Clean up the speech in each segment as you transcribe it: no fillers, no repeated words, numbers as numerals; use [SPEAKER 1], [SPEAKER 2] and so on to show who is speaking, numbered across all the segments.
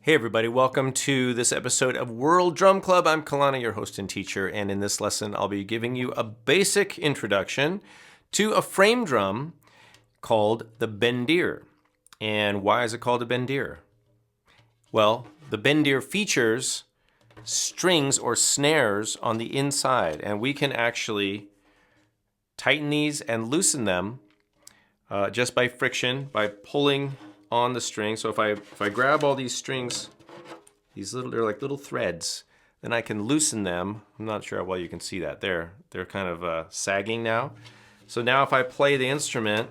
[SPEAKER 1] Hey everybody, welcome to this episode of World Drum Club. I'm Kalani, your host and teacher, and in this lesson I'll be giving you a basic introduction to a frame drum called the Bendir. And why is it called a Bendir? Well, the Bendir features strings or snares on the inside, and we can actually tighten these and loosen them just by friction, by pulling on the string. So if I grab all these strings, they're like little threads, then I can loosen them. I'm not sure how well you can see that. They're kind of sagging now. So now if I play the instrument,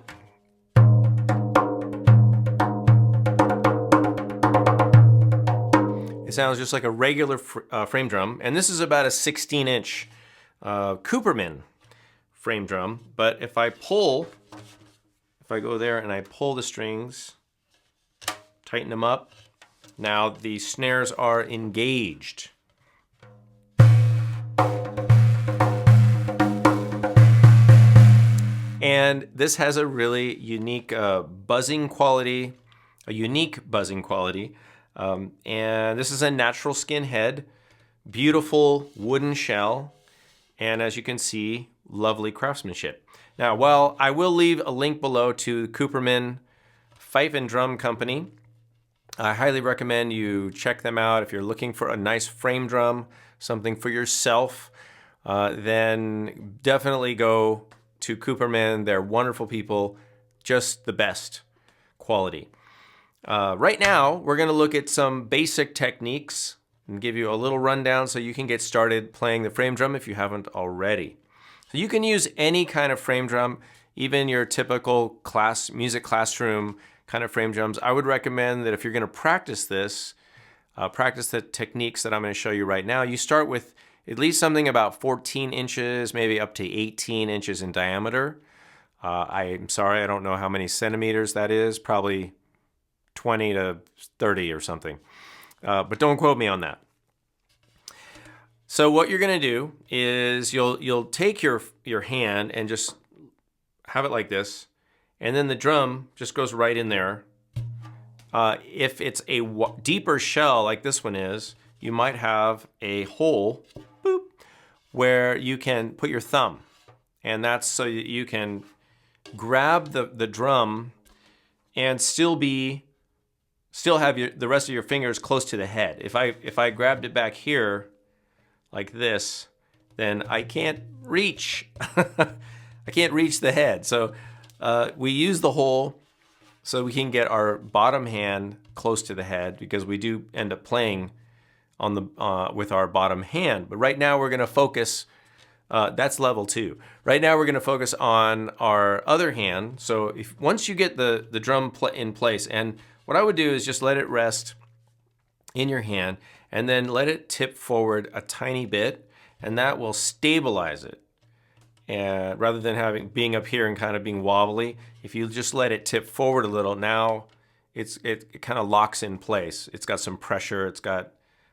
[SPEAKER 1] it sounds just like a regular frame drum. And this is about a 16-inch Cooperman frame drum. But if I go there and I pull the strings, tighten them up, now the snares are engaged. And this has a really unique buzzing quality, and this is a natural skin head, beautiful wooden shell, and as you can see, lovely craftsmanship. Now, well, I will leave a link below to the Cooperman Fife and Drum Company. I highly recommend you check them out. If you're looking for a nice frame drum, something for yourself, then definitely go to Cooperman. They're wonderful people, just the best quality. Right now, we're going to look at some basic techniques and give you a little rundown so you can get started playing the frame drum if you haven't already. So you can use any kind of frame drum, even your typical music classroom kind of frame drums. I would recommend that if you're going to practice this, practice the techniques that I'm going to show you right now, you start with at least something about 14 inches, maybe up to 18 inches in diameter. I'm sorry, I don't know how many centimeters that is, probably 20 to 30 or something. But don't quote me on that. So what you're going to do is you'll take your hand and just have it like this, and then the drum just goes right in there. If it's a deeper shell like this one is, you might have a hole, boop, where you can put your thumb. And that's so you can grab the drum and still have the rest of your fingers close to the head. If I grabbed it back here like this, then I can't reach. I can't reach the head. So we use the hole so we can get our bottom hand close to the head, because we do end up playing on the with our bottom hand. But right now we're going to focus. That's level 2. Right now we're going to focus on our other hand. So once you get the drum in place, and what I would do is just let it rest in your hand, and then let it tip forward a tiny bit, and that will stabilize it. And rather than being up here and kind of being wobbly, if you just let it tip forward a little, now it kind of locks in place. It's got some pressure, it's got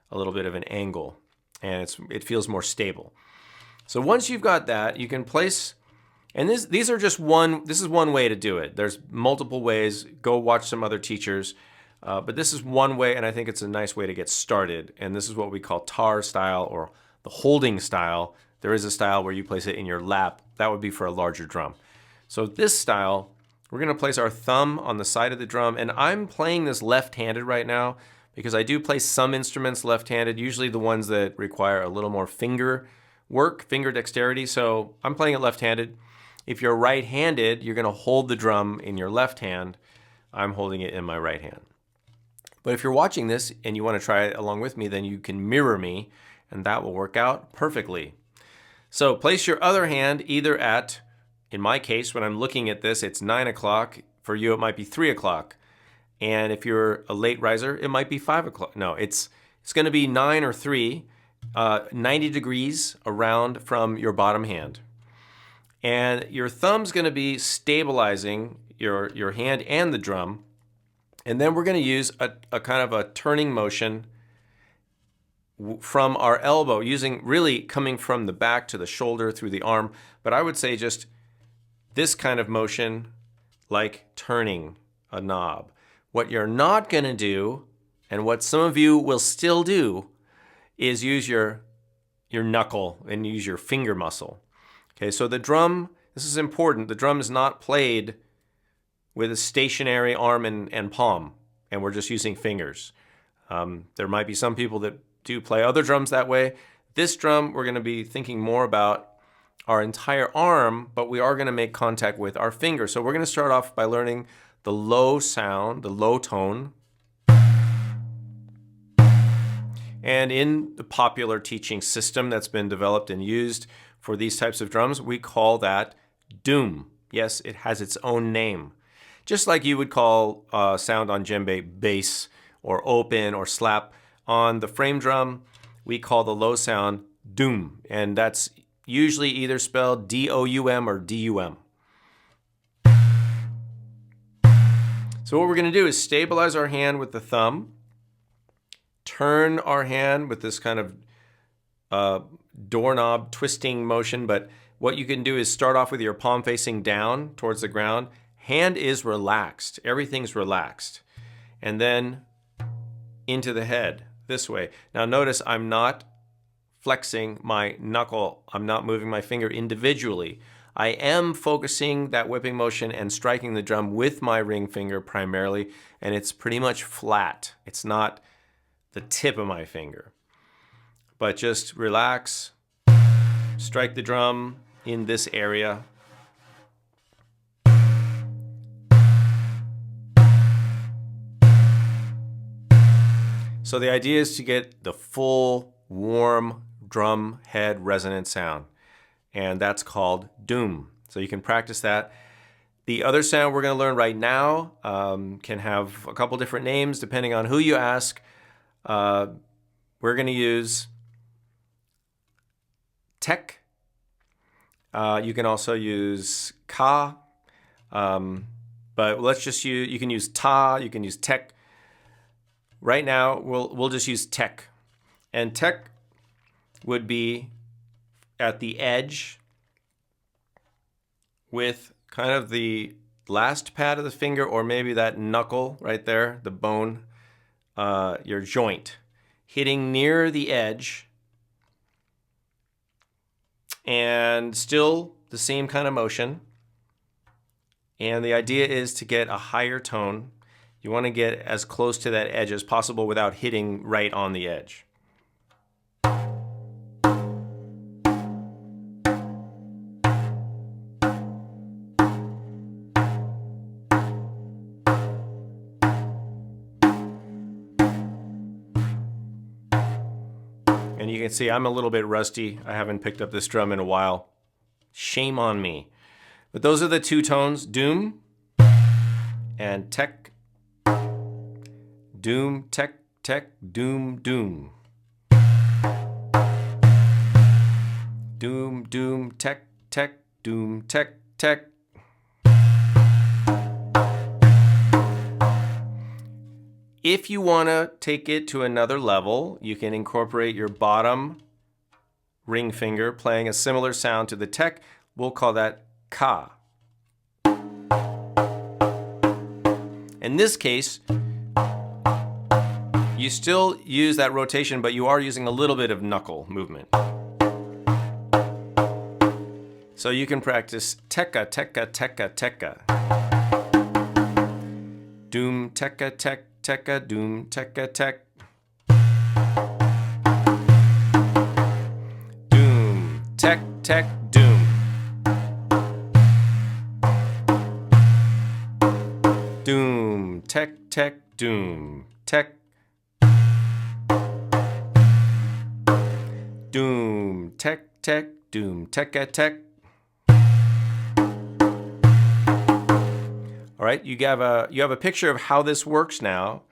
[SPEAKER 1] a little bit of an angle, and it feels more stable. So once you've got that, you can place, and this is one way to do it. There's multiple ways. Go watch some other teachers, but this is one way, and I think it's a nice way to get started. And this is what we call tar style, or the holding style. There is a style where you place it in your lap. That would be for a larger drum. So this style, we're going to place our thumb on the side of the drum, and I'm playing this left-handed right now because I do play some instruments left-handed, usually the ones that require a little more finger work, finger dexterity. So I'm playing it left-handed. If you're right-handed, you're going to hold the drum in your left hand. I'm holding it in my right hand. But if you're watching this and you want to try it along with me, then you can mirror me, and that will work out perfectly. So place your other hand either at, in my case, when I'm looking at this, it's 9 o'clock. For you, it might be 3 o'clock. And if you're a late riser, it might be 5 o'clock. No, it's going to be 9 or 3, 90 degrees around from your bottom hand. And your thumb's going to be stabilizing your hand and the drum. And then we're going to use a kind of a turning motion from our elbow, really coming from the back to the shoulder through the arm. But I would say just this kind of motion, like turning a knob. What you're not going to do, And what some of you will still do is use your knuckle and use your finger muscle. Okay, so the drum, this is important, the drum is not played with a stationary arm and palm, and we're just using fingers. There might be some people that do play other drums that way. This drum, we're going to be thinking more about our entire arm, but we are going to make contact with our finger. So we're going to start off by learning the low sound, the low tone. And in the popular teaching system that's been developed and used for these types of drums, we call that doom. Yes, it has its own name. Just like you would call sound on djembe bass or open or slap, on the frame drum, we call the low sound doom. And that's usually either spelled D-O-U-M or D-U-M. So what we're going to do is stabilize our hand with the thumb, turn our hand with this kind of doorknob twisting motion, but what you can do is start off with your palm facing down towards the ground. Hand is relaxed, everything's relaxed. And then into the head, this way. Now notice I'm not flexing my knuckle, I'm not moving my finger individually. I am focusing that whipping motion and striking the drum with my ring finger primarily, and it's pretty much flat. It's not the tip of my finger. But just relax, strike the drum in this area. So the idea is to get the full, warm drum head resonant sound, and that's called doom. So you can practice that. The other sound we're going to learn right now can have a couple different names depending on who you ask. We're going to use tek. You can also use ka, but let's just use, you can use ta, you can use tek. Right now, we'll just use tek. And tek would be at the edge with kind of the last pad of the finger, or maybe that knuckle right there, the bone, your joint, hitting near the edge, and still the same kind of motion. And the idea is to get a higher tone. You want to get as close to that edge as possible without hitting right on the edge. And you can see I'm a little bit rusty. I haven't picked up this drum in a while. Shame on me. But those are the two tones, doom and tek. Doom, tek, tek, doom, doom. Doom, doom, tek, tek, doom, tek, tek. If you want to take it to another level, you can incorporate your bottom ring finger playing a similar sound to the tek. We'll call that ka. In this case, you still use that rotation, but you are using a little bit of knuckle movement. So you can practice teka, teka, teka, teka. Doom, teka, tek, teka, doom, teka, tek. Doom, tek, tek, doom. Doom, tek, tek, doom, tek. Doom, tek, tek, doom, teka, tek. All right, you have a picture of how this works now.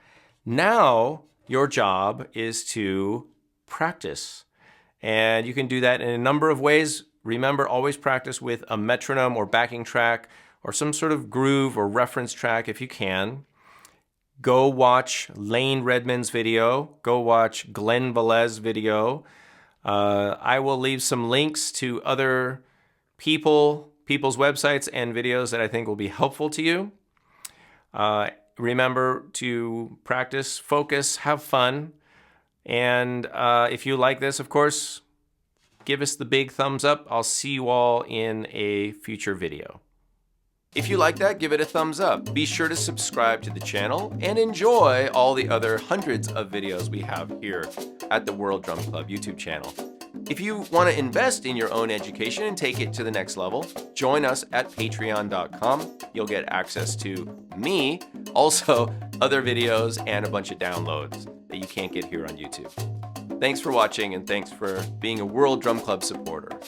[SPEAKER 1] Now your job is to practice. And you can do that in a number of ways. Remember, always practice with a metronome or backing track or some sort of groove or reference track if you can. Go watch Lane Redmond's video. Go watch Glenn Velez's video. I will leave some links to other people's websites and videos that I think will be helpful to you. Remember to practice, focus, have fun. And if you like this, of course, give us the big thumbs up. I'll see you all in a future video. If you like that, give it a thumbs up. Be sure to subscribe to the channel and enjoy all the other hundreds of videos we have here at the World Drum Club YouTube channel. If you want to invest in your own education and take it to the next level, join us at patreon.com. You'll get access to me, also other videos, and a bunch of downloads that you can't get here on YouTube. Thanks for watching, and thanks for being a World Drum Club supporter.